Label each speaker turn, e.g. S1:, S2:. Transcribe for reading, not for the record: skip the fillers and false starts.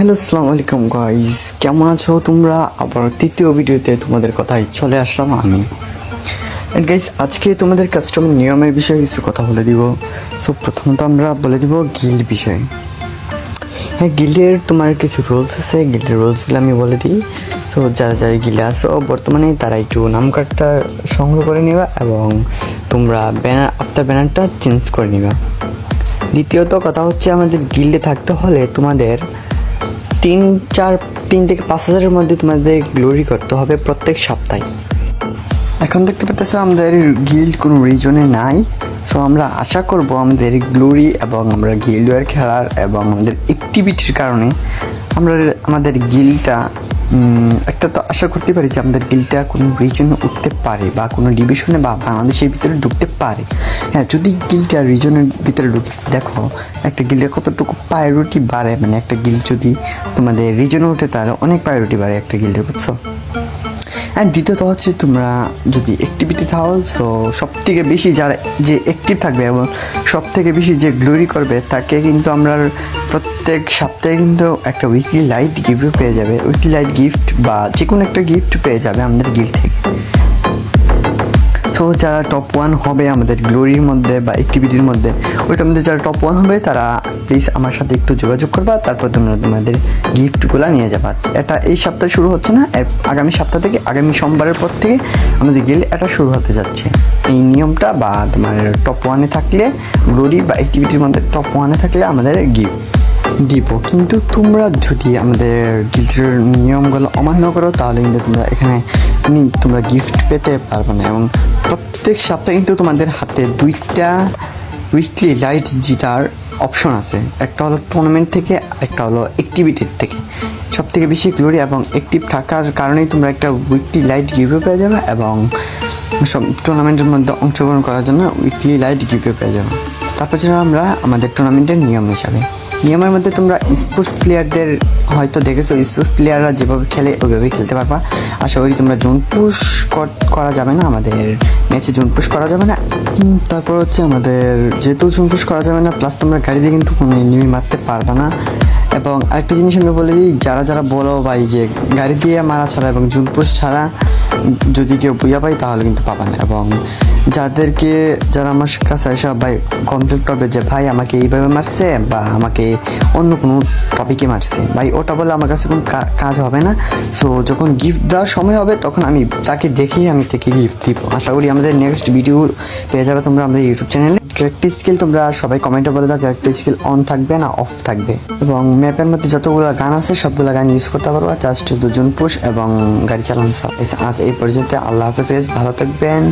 S1: Hello, আসসালামু আলাইকুম guys, কেমন আছো তোমরা? আবার তৃতীয় ভিডিওতে তোমাদের কথাই চলে আসলাম আমি। এন্ড গাইস, আজকে তোমাদের কাস্টম নিয়মের বিষয়ে কিছু কথা বলে দিব। সো প্রথমত আমরা বলে দিব গিল্ড বিষয়ে। হ্যাঁ, গিল্ডের তোমার কিছু রুলস আছে, গিল্ডের রুলসগুলো আমি বলে দিই। তো যারা যারা গিল্ডে আসো বর্তমানে তারা একটু নাম কার্ডটা সংগ্রহ করে নেবা এবং তোমরা ব্যানারটা চেঞ্জ করে নিবা। দ্বিতীয়ত কথা হচ্ছে, আমাদের গিল্ডে থাকতে হলে তোমাদের 3 থেকে 5 হাজারের মধ্যে তোমাদের গ্লোরি করতে হবে প্রত্যেক সপ্তাহে। এখন দেখতে পাচ্ছ আমাদের গিল্ড কোনো রিজনে নাই। সো আমরা আশা করব আমাদের গ্লোরি এবং আমরা গিল্ড ওয়ার খেলার এবং আমাদের অ্যাক্টিভিটির কারণে আমাদের গিল্ডটা একটা তো আশা করতে পারি যে আমাদের গিল্ডটা কোনো রিজনে উঠতে পারে বা কোনো ডিভিশনে বা বাংলাদেশের ভিতরে ঢুকতে পারে। হ্যাঁ, যদি গিল্ডটা রিজনের ভিতরে ঢুকে, দেখো একটা গিল্ডের কতটুকু প্রায়োরিটি বাড়ে। মানে একটা গিল্ড যদি তোমাদের রিজনে ওঠে তাহলে অনেক প্রায়োরিটি বাড়ে একটা গিল্ডের, বুঝছো? অ্যান্ড দ্বিতীয়ত হচ্ছে, তোমরা যদি অ্যাক্টিভিটি থাও, সো সব থেকে বেশি যারা যে অ্যাক্টিভ থাকবে এবং সব থেকে বেশি যে গ্লোরি করবে তাকে কিন্তু আমরা প্রত্যেক সপ্তাহে কিন্তু একটা উইকলি লাইট গিফট পেয়ে যাবে। উইকলি লাইট গিফট বা যে কোনো একটা গিফট পেয়ে যাবে আমাদের গিল্ড থেকে। সো যারা টপ 1 হবে আমাদের গ্লোরির মধ্যে বা অ্যাক্টিভিটির মধ্যে, ওইটার মধ্যে যারা টপ 1 হবে তারা প্লিজ আমার সাথে একটু যোগাযোগ করবা, তারপর তোমরা তোমাদের গিফটগুলো নিয়ে যাবা। এটা এই সপ্তাহে শুরু হচ্ছে না, আগামী সপ্তাহ থেকে, আগামী সোমবারের পর থেকে আমাদের গিল্ড এটা শুরু হতে যাচ্ছে। এই নিয়মটা বা তোমার টপ 1-এ থাকলে গ্লোরি বা অ্যাক্টিভিটির মধ্যে টপ 1-এ থাকলে আমাদের গিফট দিব। কিন্তু তোমরা যদি আমাদের গিল্ডের নিয়মগুলো অমান্য করো তাহলে কিন্তু তোমরা এখানে তোমরা গিফট পেতে পারবে না। এবং প্রত্যেক সপ্তাহে কিন্তু তোমাদের হাতে 2টা উইকলি লাইট জেতার অপশন আছে। একটা হলো টুর্নামেন্ট থেকে, একটা হলো অ্যাক্টিভিটির থেকে। সব থেকে বেশি গ্লোরি এবং অ্যাক্টিভ থাকার কারণেই তোমরা একটা উইকলি লাইট গিফট পেয়ে যাবে এবং সব টুর্নামেন্টের মধ্যে অংশগ্রহণ করার জন্য উইকলি লাইট গিফট পেয়ে যাবে। তারপর আমরা আমাদের টুর্নামেন্টের নিয়ম হিসাবে, নিয়মের মধ্যে তোমরা স্পোর্টস প্লেয়ারদের হয়তো দেখেছো, স্পোর্টস প্লেয়াররা যেভাবে খেলে ওইভাবেই খেলতে পারবা। আশা করি তোমরা জোন পুশ করা যাবে না, আমাদের ম্যাচে জোন পুশ করা যাবে না। তারপর হচ্ছে আমাদের যেহেতু জোন পুশ করা যাবে না, প্লাস তোমরা গাড়ি দিয়ে কিন্তু কোনো এনিমি মারতে পারবে না। এবং আরেকটা জিনিস আমি বলে দিই, যারা বলো ভাই যে গাড়ি দিয়ে মারা ছাড়া এবং জোন পুশ ছাড়া যদি কেউ বুঝা পাই তাহলে কিন্তু পাবা না। এবং যারা আমার কাছে এসে ভাই কমপ্লেন করবে যে ভাই আমাকে এইভাবে মারছে বা আমাকে অন্য কোনো টপিকে মারছে, ভাই ওটা বলে আমার কাছে কোনো কাজ হবে না। সো যখন গিফট দেওয়ার সময় হবে তখন আমি তাকে দেখেই আমি থেকে গিফট দিব। আশা করি আমাদের নেক্সট ভিডিও পেয়ে যাবে তোমরা আমাদের ইউটিউব চ্যানেলে। ক্যারেক্টার স্কিল তোমরা সবাই কমেন্টে বলে দাও ক্যারেক্টার স্কিল অন থাকবে না অফ থাকবে। এবং ম্যাপের মধ্যে যতগুলো গান আছে সবগুলো গান ইউজ করতে পারবো, জাস্ট 2 জন পুশ এবং গাড়ি চালানো। আজ এই পর্যন্ত, আল্লাহ হাফেজ, ভালো থাকবেন।